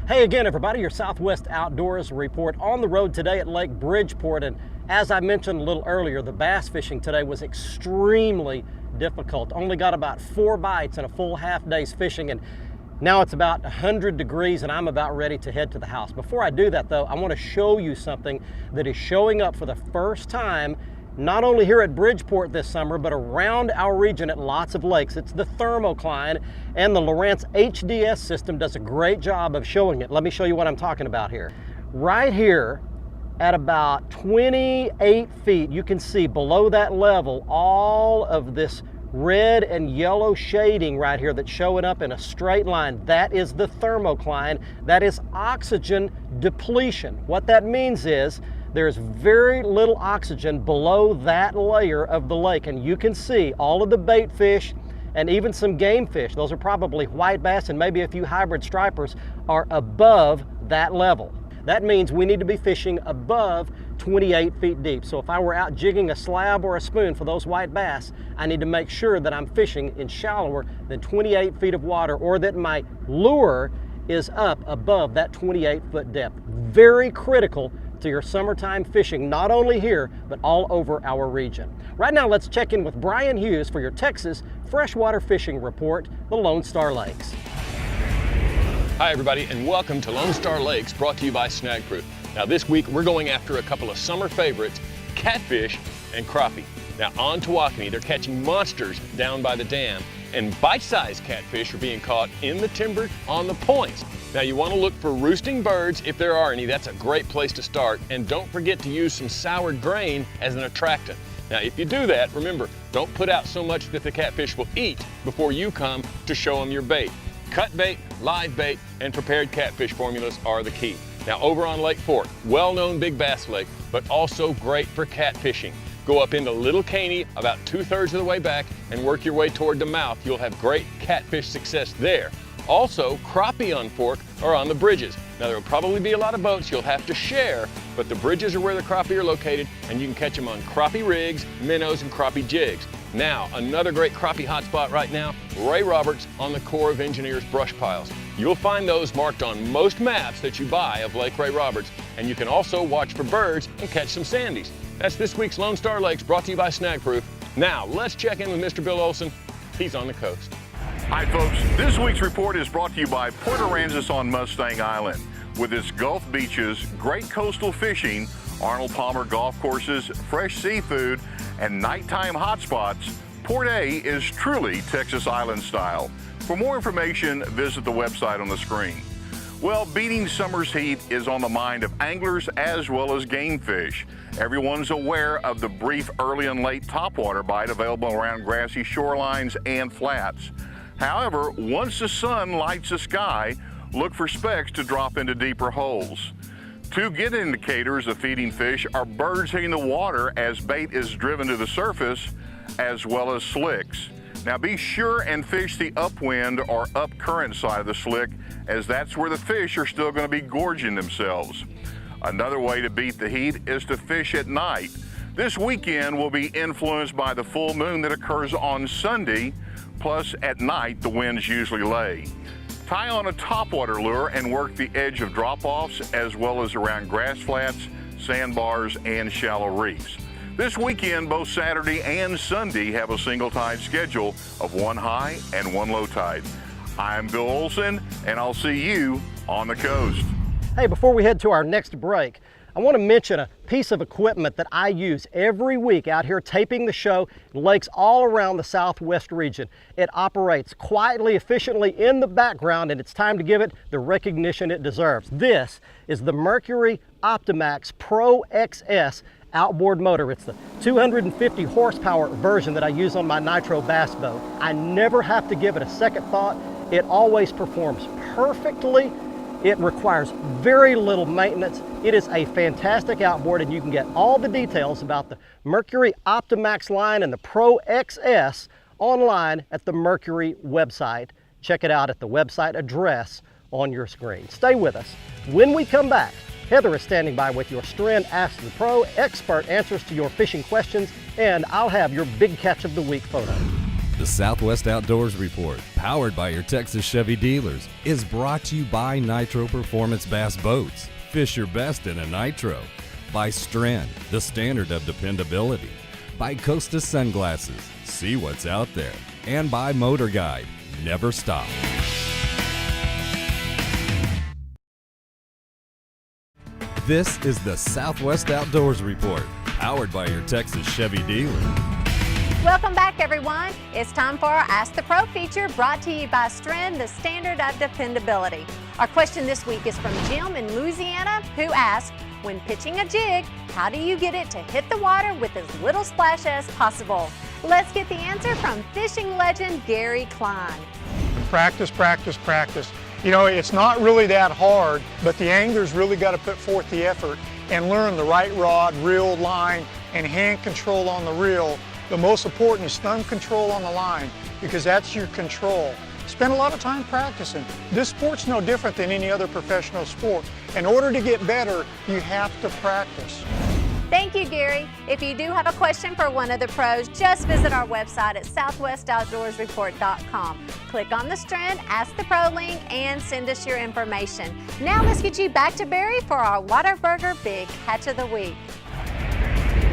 Hey again, everybody, your Southwest Outdoors report on the road today at Lake Bridgeport. And as I mentioned a little earlier, the bass fishing today was extremely difficult. Only got about 4 bites in a full half day's fishing, and now it's about 100 degrees and I'm about ready to head to the house. Before I do that though, I want to show you something that is showing up for the first time not only here at Bridgeport this summer, but around our region at lots of lakes. It's the thermocline, and the Lowrance HDS system does a great job of showing it. Let me show you what I'm talking about here. Right here at about 28 feet, you can see below that level all of this red and yellow shading right here that's showing up in a straight line. That is the thermocline. That is oxygen depletion. What that means is there's very little oxygen below that layer of the lake, and you can see all of the bait fish and even some game fish, those are probably white bass and maybe a few hybrid stripers, are above that level. That means we need to be fishing above 28 feet deep. So if I were out jigging a slab or a spoon for those white bass, I need to make sure that I'm fishing in shallower than 28 feet of water, or that my lure is up above that 28-foot depth. Very critical to your summertime fishing, not only here, but all over our region. Right now, let's check in with Brian Hughes for your Texas freshwater fishing report, the Lone Star Lakes. Hi everybody, and welcome to Lone Star Lakes, brought to you by Snag Proof. Now this week, we're going after a couple of summer favorites, catfish and crappie. Now on Tawakoni, they're catching monsters down by the dam, and bite-sized catfish are being caught in the timber on the points. Now you want to look for roosting birds if there are any. That's a great place to start, and don't forget to use some soured grain as an attractant. Now if you do that, remember, don't put out so much that the catfish will eat before you come to show them your bait. Cut bait, live bait, and prepared catfish formulas are the key. Now over on Lake Fork, well-known big bass lake, but also great for catfishing. Go up into Little Caney about 2/3 of the way back and work your way toward the mouth. You'll have great catfish success there. Also, crappie on Fork are on the bridges. Now there will probably be a lot of boats you'll have to share, but the bridges are where the crappie are located, and you can catch them on crappie rigs, minnows, and crappie jigs. Now, another great crappie hotspot right now, Ray Roberts on the Corps of Engineers brush piles. You'll find those marked on most maps that you buy of Lake Ray Roberts, and you can also watch for birds and catch some sandies. That's this week's Lone Star Lakes, brought to you by Snag Proof. Now, let's check in with Mr. Bill Olson. He's on the coast. Hi folks, this week's report is brought to you by Port Aransas on Mustang Island. With its Gulf beaches, great coastal fishing, Arnold Palmer golf courses, fresh seafood, and nighttime hotspots, Port A is truly Texas Island style. For more information, visit the website on the screen. Well, beating summer's heat is on the mind of anglers as well as game fish. Everyone's aware of the brief early and late topwater bite available around grassy shorelines and flats. However, once the sun lights the sky, look for specks to drop into deeper holes. Two good indicators of feeding fish are birds hitting the water as bait is driven to the surface, as well as slicks. Now be sure and fish the upwind or up current side of the slick, as that's where the fish are still going to be gorging themselves. Another way to beat the heat is to fish at night. This weekend will be influenced by the full moon that occurs on Sunday, plus at night the winds usually lay. Tie on a topwater lure and work the edge of drop-offs as well as around grass flats, sandbars, and shallow reefs. This weekend, both Saturday and Sunday have a single tide schedule of 1 high and 1 low tide. I'm Bill Olson, and I'll see you on the coast. Hey, before we head to our next break, I want to mention a piece of equipment that I use every week out here taping the show in lakes all around the Southwest region. It operates quietly, efficiently in the background, and it's time to give it the recognition it deserves. This is the Mercury Optimax Pro XS outboard motor. It's the 250 horsepower version that I use on my Nitro bass boat. I never have to give it a second thought. It always performs perfectly. It requires very little maintenance. It is a fantastic outboard, and you can get all the details about the Mercury Optimax line and the Pro XS online at the Mercury website. Check it out at the website address on your screen. Stay with us. When we come back, Heather is standing by with your Strand Ask the Pro, expert answers to your fishing questions, and I'll have your big catch of the week photo. The Southwest Outdoors Report, powered by your Texas Chevy dealers, is brought to you by Nitro Performance Bass Boats. Fish your best in a Nitro. By Stren, the standard of dependability. By Costa Sunglasses, see what's out there. And by Motor Guide, never stop. This is the Southwest Outdoors Report, powered by your Texas Chevy dealer. Welcome back, everyone. It's time for our Ask the Pro feature, brought to you by Stren, the standard of dependability. Our question this week is from Jim in Louisiana, who asked, when pitching a jig, how do you get it to hit the water with as little splash as possible? Let's get the answer from fishing legend Gary Klein. Practice, practice, practice. You know, it's not really that hard, but the angler's really got to put forth the effort and learn the right rod, reel, line, and hand control on the reel. The most important is thumb control on the line, because that's your control. Spend a lot of time practicing. This sport's no different than any other professional sport. In order to get better, you have to practice. Thank you, Gary. If you do have a question for one of the pros, just visit our website at southwestoutdoorsreport.com. Click on the Stren Ask the Pro link and send us your information. Now let's get you back to Barry for our Whataburger Big Catch of the Week.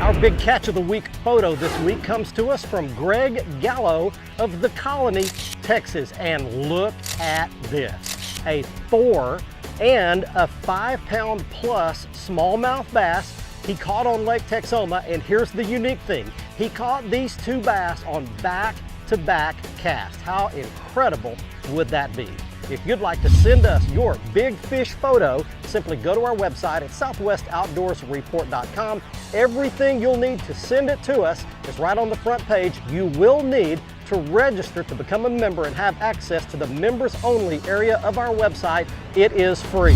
Our big catch of the week photo this week comes to us from Greg Gallo of The Colony, Texas. And look at this, a 4 and a 5-pound plus smallmouth bass he caught on Lake Texoma. And here's the unique thing, he caught these two bass on back-to-back casts. How incredible would that be? If you'd like to send us your big fish photo, simply go to our website at southwestoutdoorsreport.com. Everything you'll need to send it to us is right on the front page. You will need to register to become a member and have access to the members only area of our website. It is free.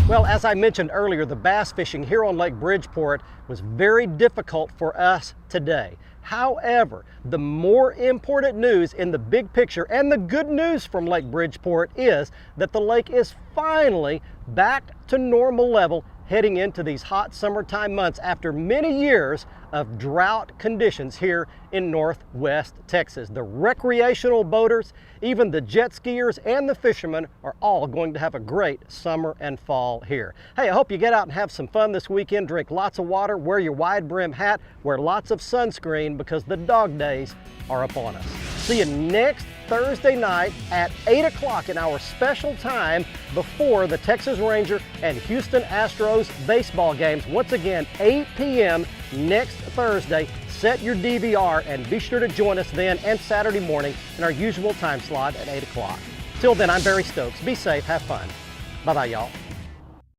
Well, as I mentioned earlier, the bass fishing here on Lake Bridgeport was very difficult for us today. However, the more important news in the big picture and the good news from Lake Bridgeport is that the lake is finally back to normal level heading into these hot summertime months after many years of drought conditions here in Northwest Texas. The recreational boaters, even the jet skiers and the fishermen are all going to have a great summer and fall here. Hey, I hope you get out and have some fun this weekend. Drink lots of water, wear your wide brim hat, wear lots of sunscreen because the dog days are upon us. See you next Thursday night at 8 o'clock in our special time before the Texas Ranger and Houston Astros baseball games. Once again, 8 p.m. next Thursday. Set your DVR and be sure to join us then and Saturday morning in our usual time slot at 8 o'clock. Till then, I'm Barry Stokes. Be safe, have fun. Bye-bye, y'all.